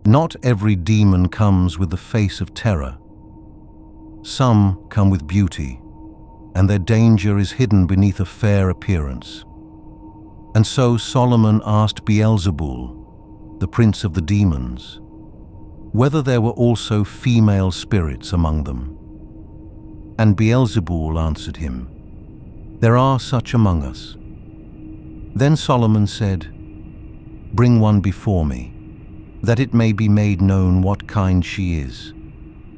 Not every demon comes with the face of terror. Some come with beauty, and their danger is hidden beneath a fair appearance. And so Solomon asked Beelzeboul, the prince of the demons, whether there were also female spirits among them. And Beelzeboul answered him, "There are such among us." Then Solomon said, "Bring one before me, that it may be made known what kind she is,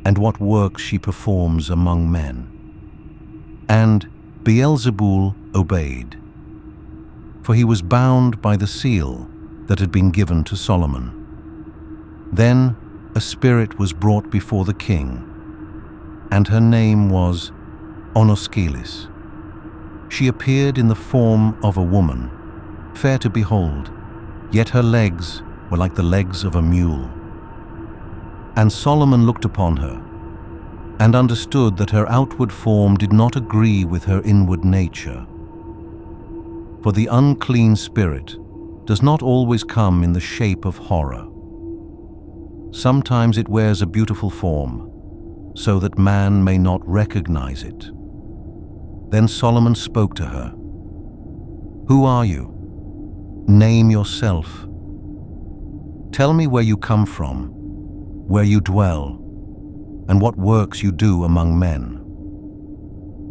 and what works she performs among men." And Beelzeboul obeyed, for he was bound by the seal that had been given to Solomon. Then a spirit was brought before the king, and her name was Onoskelis. She appeared in the form of a woman, fair to behold, yet her legs were like the legs of a mule. And Solomon looked upon her, and understood that her outward form did not agree with her inward nature. For the unclean spirit does not always come in the shape of horror. Sometimes it wears a beautiful form, so that man may not recognize it. Then Solomon spoke to her, "Who are you? Name yourself. Tell me where you come from, where you dwell, and what works you do among men."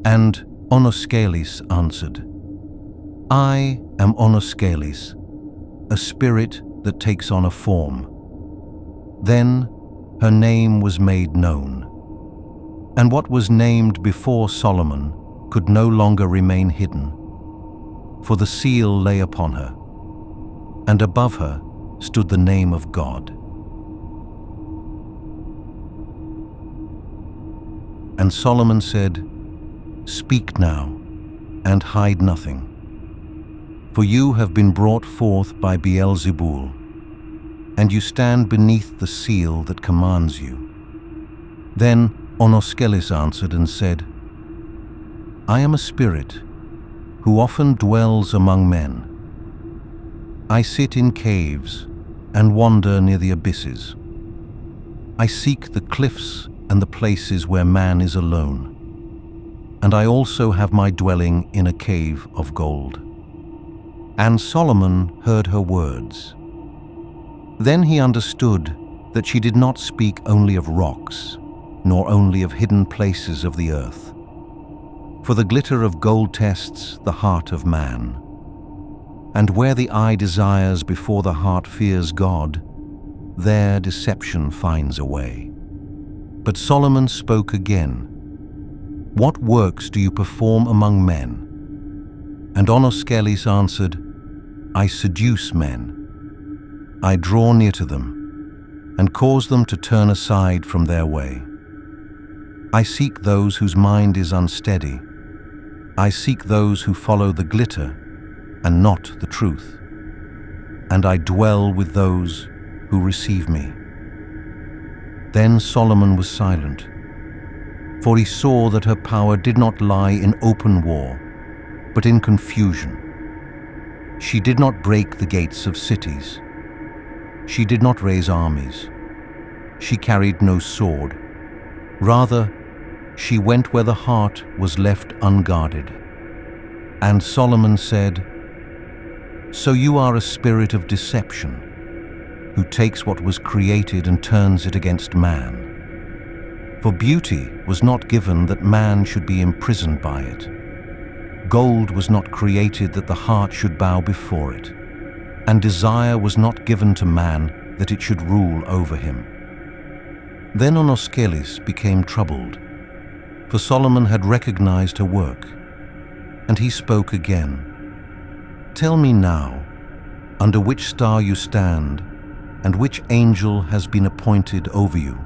And Onoskelis answered, "I am Onoskelis, a spirit that takes on a form." Then her name was made known, and what was named before Solomon could no longer remain hidden, for the seal lay upon her, and above her stood the name of God. And Solomon said, "Speak now, and hide nothing, for you have been brought forth by Beelzeboul, and you stand beneath the seal that commands you." Then Onoskelis answered and said, "I am a spirit who often dwells among men. I sit in caves and wander near the abysses. I seek the cliffs and the places where man is alone. And I also have my dwelling in a cave of gold." And Solomon heard her words. Then he understood that she did not speak only of rocks, nor only of hidden places of the earth. For the glitter of gold tests the heart of man. And where the eye desires before the heart fears God, there deception finds a way. But Solomon spoke again, "What works do you perform among men?" And Onoskelis answered, "I seduce men. I draw near to them, and cause them to turn aside from their way. I seek those whose mind is unsteady. I seek those who follow the glitter and not the truth. And I dwell with those who receive me." Then Solomon was silent, for he saw that her power did not lie in open war, but in confusion. She did not break the gates of cities. She did not raise armies. She carried no sword. Rather, she went where the heart was left unguarded. And Solomon said, "So you are a spirit of deception, who takes what was created and turns it against man. For beauty was not given that man should be imprisoned by it. Gold was not created that the heart should bow before it. And desire was not given to man that it should rule over him." Then Onoskelis became troubled, for Solomon had recognized her work. And he spoke again, "Tell me now, under which star you stand, and which angel has been appointed over you,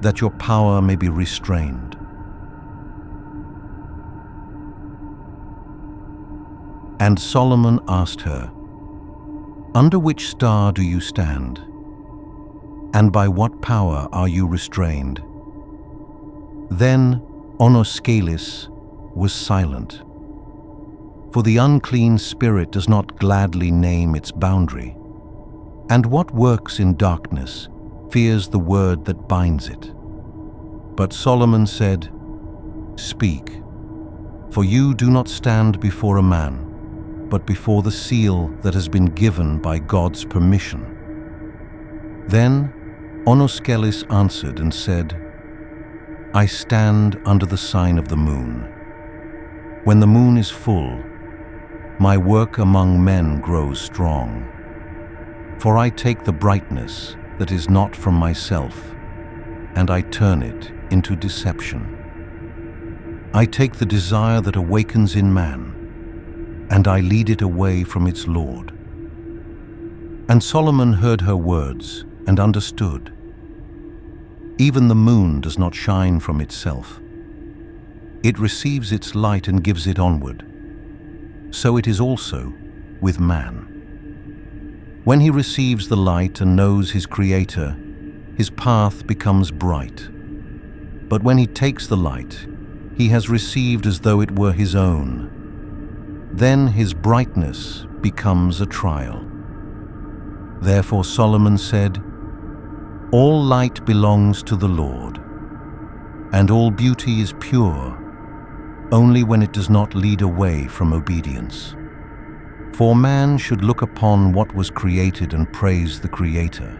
that your power may be restrained." And Solomon asked her, "Under which star do you stand? And by what power are you restrained?" Then Onoskelis was silent, for the unclean spirit does not gladly name its boundary. And what works in darkness fears the word that binds it. But Solomon said, "Speak, for you do not stand before a man, but before the seal that has been given by God's permission." Then Onoskelis answered and said, "I stand under the sign of the moon. When the moon is full, my work among men grows strong. For I take the brightness that is not from myself, and I turn it into deception. I take the desire that awakens in man, and I lead it away from its Lord." And Solomon heard her words and understood. Even the moon does not shine from itself. It receives its light and gives it onward. So it is also with man. When he receives the light and knows his Creator, his path becomes bright. But when he takes the light, he has received as though it were his own. Then his brightness becomes a trial. Therefore Solomon said, "All light belongs to the Lord, and all beauty is pure, only when it does not lead away from obedience. For man should look upon what was created and praise the Creator.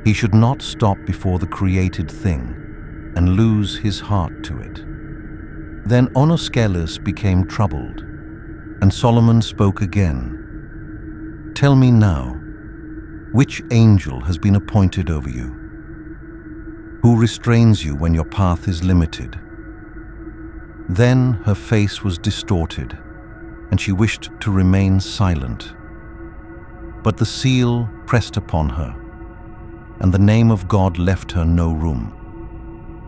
He should not stop before the created thing and lose his heart to it." Then Onoskelis became troubled, and Solomon spoke again. "Tell me now, which angel has been appointed over you? Who restrains you when your path is limited?" Then her face was distorted, and she wished to remain silent. But the seal pressed upon her, and the name of God left her no room.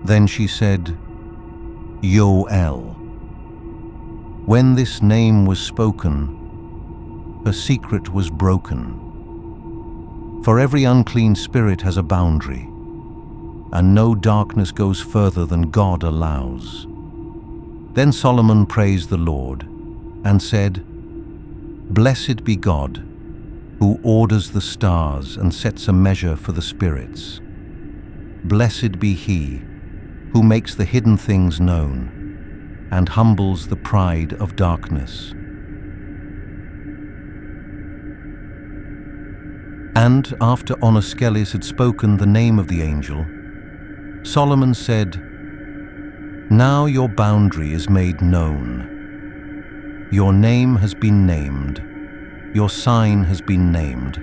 Then she said, "Yoel." When this name was spoken, her secret was broken. For every unclean spirit has a boundary, and no darkness goes further than God allows. Then Solomon praised the Lord and said, "Blessed be God, who orders the stars and sets a measure for the spirits. Blessed be he who makes the hidden things known and humbles the pride of darkness." And after Onoskelis had spoken the name of the angel, Solomon said, "Now your boundary is made known. Your name has been named, your sign has been named,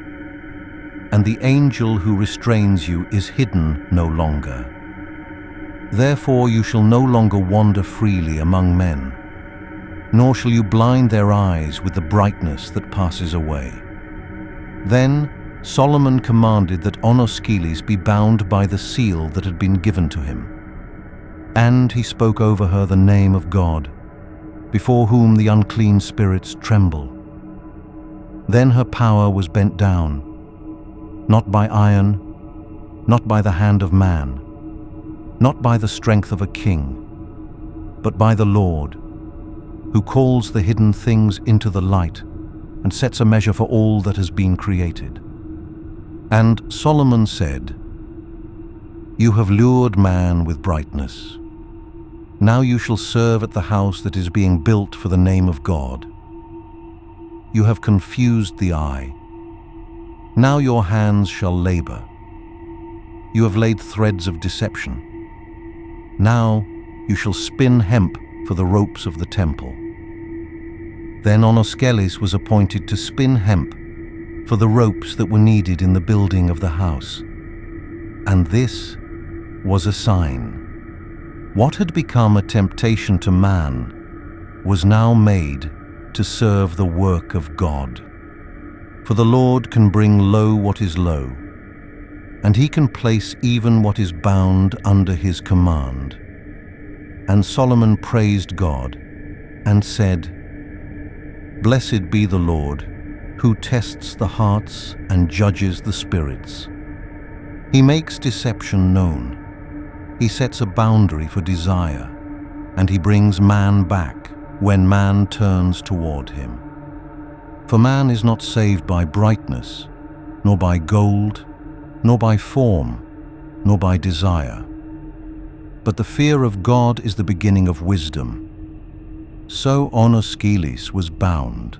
and the angel who restrains you is hidden no longer. Therefore you shall no longer wander freely among men, nor shall you blind their eyes with the brightness that passes away." Then Solomon commanded that Onoskelis be bound by the seal that had been given to him. And he spoke over her the name of God, before whom the unclean spirits tremble. Then her power was bent down, not by iron, not by the hand of man, not by the strength of a king, but by the Lord, who calls the hidden things into the light and sets a measure for all that has been created. And Solomon said, "You have lured man with brightness. Now you shall serve at the house that is being built for the name of God. You have confused the eye. Now your hands shall labor. You have laid threads of deception. Now you shall spin hemp for the ropes of the temple." Then Onoskelis was appointed to spin hemp for the ropes that were needed in the building of the house. And this was a sign. What had become a temptation to man was now made to serve the work of God. For the Lord can bring low what is low, and he can place even what is bound under his command. And Solomon praised God and said, "Blessed be the Lord, who tests the hearts and judges the spirits. He makes deception known. He sets a boundary for desire, and he brings man back when man turns toward him. For man is not saved by brightness, nor by gold, nor by form, nor by desire. But the fear of God is the beginning of wisdom. So Onoskelis was bound,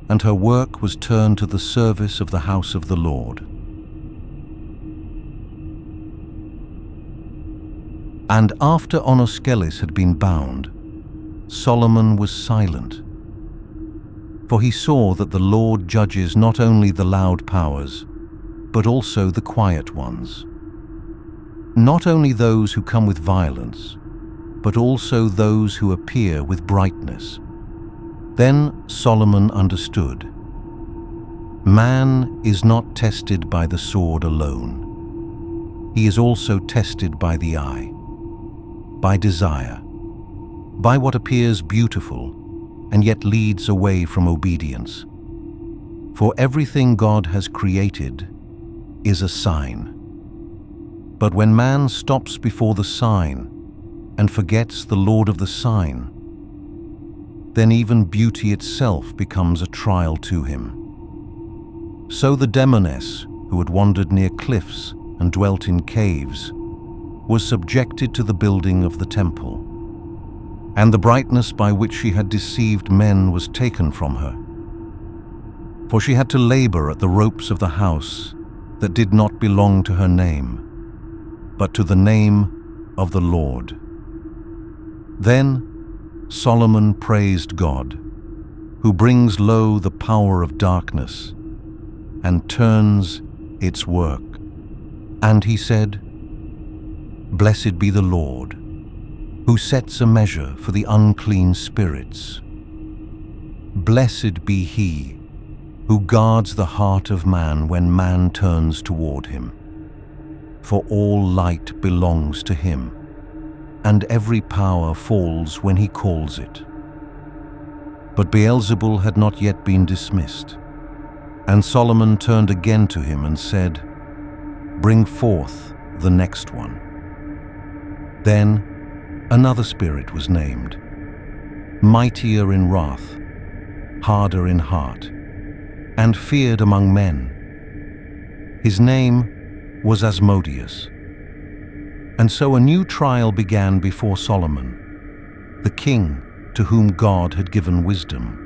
and her work was turned to the service of the house of the Lord. And after Onoskelis had been bound, Solomon was silent, for he saw that the Lord judges not only the loud powers, but also the quiet ones. Not only those who come with violence, but also those who appear with brightness. Then Solomon understood. Man is not tested by the sword alone. He is also tested by the eye, by desire, by what appears beautiful and yet leads away from obedience. For everything God has created is a sign. But when man stops before the sign and forgets the Lord of the sign, then even beauty itself becomes a trial to him. So the demoness, who had wandered near cliffs and dwelt in caves, was subjected to the building of the temple, and the brightness by which she had deceived men was taken from her. For she had to labor at the ropes of the house that did not belong to her name, but to the name of the Lord. Then Solomon praised God, who brings low the power of darkness and turns its work. And he said, "Blessed be the Lord, who sets a measure for the unclean spirits. Blessed be he who guards the heart of man when man turns toward him. For all light belongs to him, and every power falls when he calls it." But Beelzeboul had not yet been dismissed, and Solomon turned again to him and said, "Bring forth the next one." Then another spirit was named, mightier in wrath, harder in heart, and feared among men. His name was Asmodeus. And so a new trial began before Solomon, the king to whom God had given wisdom.